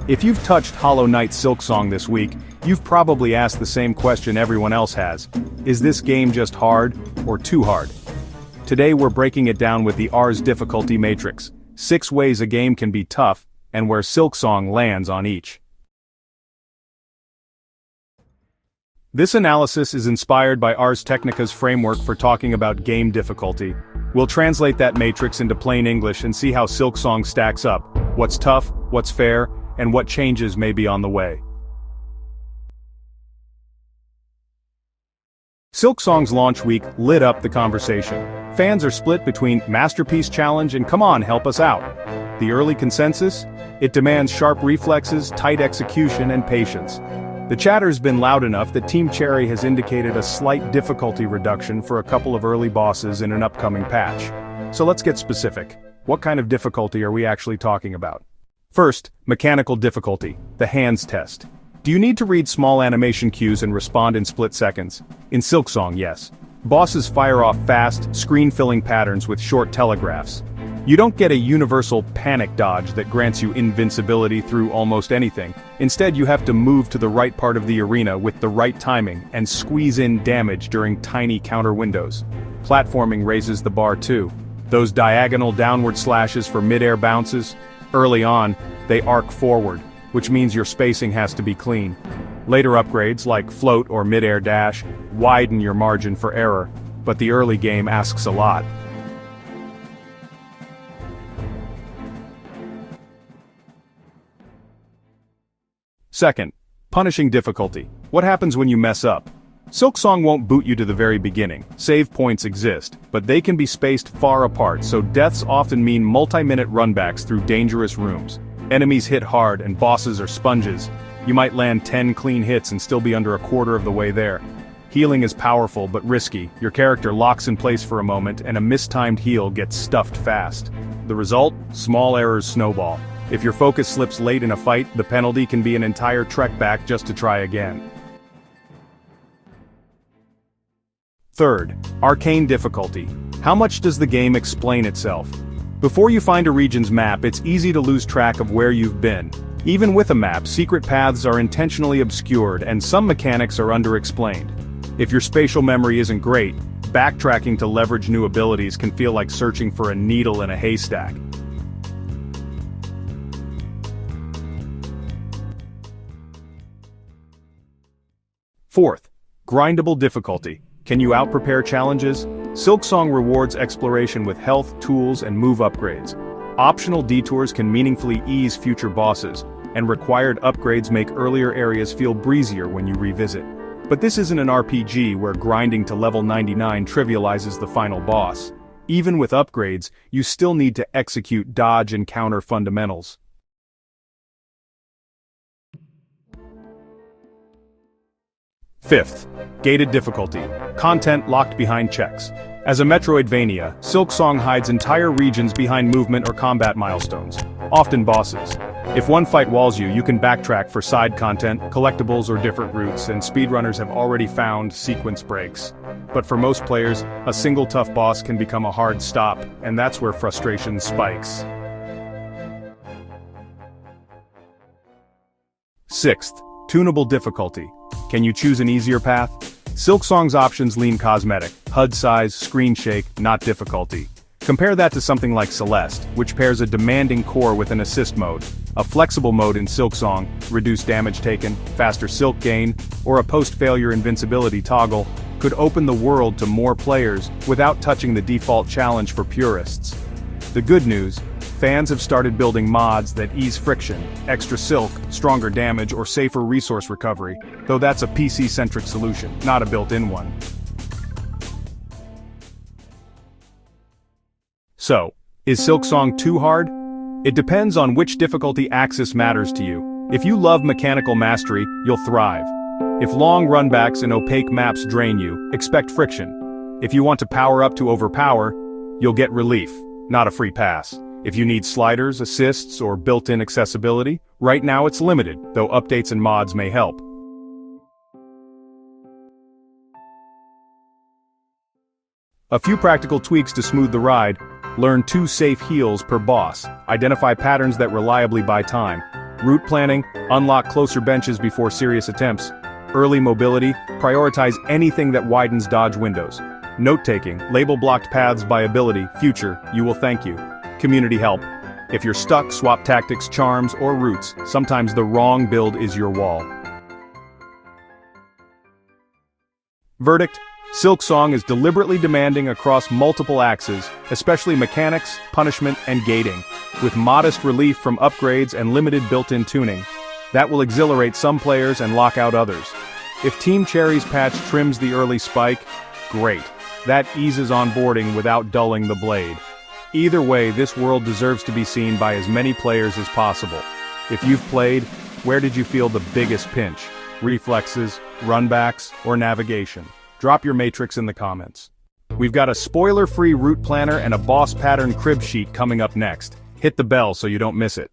If you've touched Hollow Knight Silksong this week, you've probably asked the same question everyone else has. Is this game just hard, or too hard? Today we're breaking it down with the Rs difficulty matrix, 6 ways a game can be tough, and where Silksong lands on each. This analysis is inspired by Ars Technica's framework for talking about game difficulty. We'll translate that matrix into plain English and see how Silksong stacks up, what's tough, what's fair, and what changes may be on the way. Silksong's launch week lit up the conversation. Fans are split between Masterpiece Challenge and Come On, Help Us Out. The early consensus? It demands sharp reflexes, tight execution, and patience. The chatter's been loud enough that Team Cherry has indicated a slight difficulty reduction for a couple of early bosses in an upcoming patch. So let's get specific. What kind of difficulty are we actually talking about? First, mechanical difficulty, the hands test. Do you need to read small animation cues and respond in split seconds? In Silksong, yes. Bosses fire off fast, screen-filling patterns with short telegraphs. You don't get a universal panic dodge that grants you invincibility through almost anything. Instead, you have to move to the right part of the arena with the right timing and squeeze in damage during tiny counter windows. Platforming raises the bar too. Those diagonal downward slashes for mid-air bounces, early on, they arc forward, which means your spacing has to be clean. Later upgrades, like float or mid-air dash, widen your margin for error, but the early game asks a lot. Second, punishing difficulty. What happens when you mess up? Silksong won't boot you to the very beginning. Save points exist, but they can be spaced far apart, so deaths often mean multi-minute runbacks through dangerous rooms. Enemies hit hard and bosses are sponges. You might land 10 clean hits and still be under a quarter of the way there. Healing is powerful but risky. Your character locks in place for a moment and a mistimed heal gets stuffed fast. The result? Small errors snowball. If your focus slips late in a fight, the penalty can be an entire trek back just to try again. Third, arcane difficulty. How much does the game explain itself? Before you find a region's map, it's easy to lose track of where you've been. Even with a map, secret paths are intentionally obscured and some mechanics are underexplained. If your spatial memory isn't great, backtracking to leverage new abilities can feel like searching for a needle in a haystack. Fourth, grindable difficulty. Can you out-prepare challenges? Silksong rewards exploration with health, tools, and move upgrades. Optional detours can meaningfully ease future bosses, and required upgrades make earlier areas feel breezier when you revisit. But this isn't an RPG where grinding to level 99 trivializes the final boss. Even with upgrades, you still need to execute dodge and counter fundamentals. Fifth, gated difficulty. Content locked behind checks. As a Metroidvania, Silksong hides entire regions behind movement or combat milestones, often bosses. If one fight walls you, you can backtrack for side content, collectibles or different routes, and speedrunners have already found sequence breaks. But for most players, a single tough boss can become a hard stop, and that's where frustration spikes. Sixth, tunable difficulty. Can you choose an easier path? Silksong's options lean cosmetic, HUD size, screen shake, not difficulty. Compare that to something like Celeste, which pairs a demanding core with an assist mode, a flexible mode in Silksong, reduced damage taken, faster silk gain, or a post-failure invincibility toggle, could open the world to more players without touching the default challenge for purists. The good news, fans have started building mods that ease friction, extra silk, stronger damage, or safer resource recovery, though that's a PC-centric solution, not a built-in one. So, is Silksong too hard? It depends on which difficulty axis matters to you. If you love mechanical mastery, you'll thrive. If long runbacks and opaque maps drain you, expect friction. If you want to power up to overpower, you'll get relief, not a free pass. If you need sliders, assists, or built-in accessibility, right now it's limited, though updates and mods may help. A few practical tweaks to smooth the ride. Learn 2 safe heals per boss. Identify patterns that reliably buy time. Route planning, unlock closer benches before serious attempts. Early mobility, prioritize anything that widens dodge windows. Note-taking, label blocked paths by ability, future, you will thank you. Community help. If you're stuck, swap tactics, charms, or routes. Sometimes the wrong build is your wall. Verdict: Silksong is deliberately demanding across multiple axes, especially mechanics, punishment, and gating, with modest relief from upgrades and limited built-in tuning. That will exhilarate some players and lock out others. If Team Cherry's patch trims the early spike, great. That eases onboarding without dulling the blade. Either way, this world deserves to be seen by as many players as possible. If you've played, where did you feel the biggest pinch? Reflexes, runbacks, or navigation? Drop your matrix in the comments. We've got a spoiler-free route planner and a boss pattern crib sheet coming up next. Hit the bell so you don't miss it.